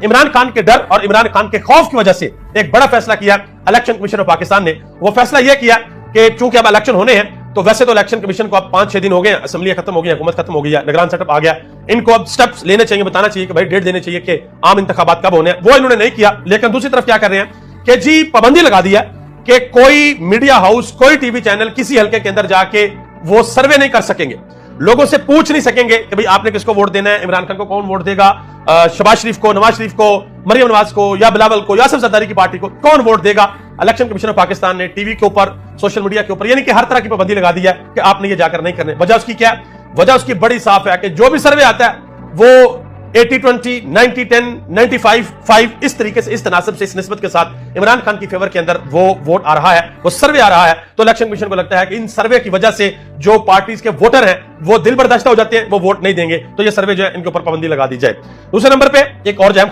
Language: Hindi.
इमरान खान के डर और इमरान खान के खौफ की वजह से एक बड़ा फैसला किया इलेक्शन कमीशन ऑफ पाकिस्तान ने। वो फैसला यह किया कि चूंकि अब इलेक्शन होने हैं, तो वैसे तो इलेक्शन कमीशन को अब 5-6 दिन हो गए, असेंबली खत्म हो गई, हुकूमत खत्म हो गई है, निगरान सेटअप आ गया, इनको अब स्टेप्स लेने चाहिए, बताना चाहिए कि भाई डेट देने चाहिए कि आम इंतखाबात कब होने हैं। वो इन्होंने नहीं किया। लेकिन दूसरी तरफ क्या कर रहे हैं कि जी पाबंदी लगा दिया कि कोई मीडिया हाउस, कोई टीवी चैनल किसी हल्के के अंदर जाके वो सर्वे नहीं कर सकेंगे, लोगों से पूछ नहीं सकेंगे कि भाई आपने किसको वोट देना है, इमरान खान को कौन वोट देगा, शहबाज शरीफ को, नवाज शरीफ को, मरियम नवाज को, या बिलावल को, या सरदारी की पार्टी को कौन वोट देगा। इलेक्शन कमीशन ऑफ पाकिस्तान ने टीवी के ऊपर, सोशल मीडिया के ऊपर, यानी कि हर तरह की पाबंदी लगा दी है कि आपने ये जाकर नहीं करने। वजह उसकी क्या है? वजह उसकी बड़ी साफ है कि जो भी सर्वे आता है वो 80-20, 90-10, 95-5 इस तरीके से, इस तनासब से, इस निस्बत के साथ इमरान खान की फेवर के अंदर वो वोट आ रहा है, वो सर्वे आ रहा है। तो इलेक्शन कमीशन को लगता है कि इन सर्वे की वजह से जो पार्टीज के वोटर हैं वो दिल बर्दाश्त हो जाते हैं, वो वोट नहीं देंगे, तो ये सर्वे जो है इनके ऊपर पाबंदी लगा दी जाए। दूसरे नंबर पे एक और अहम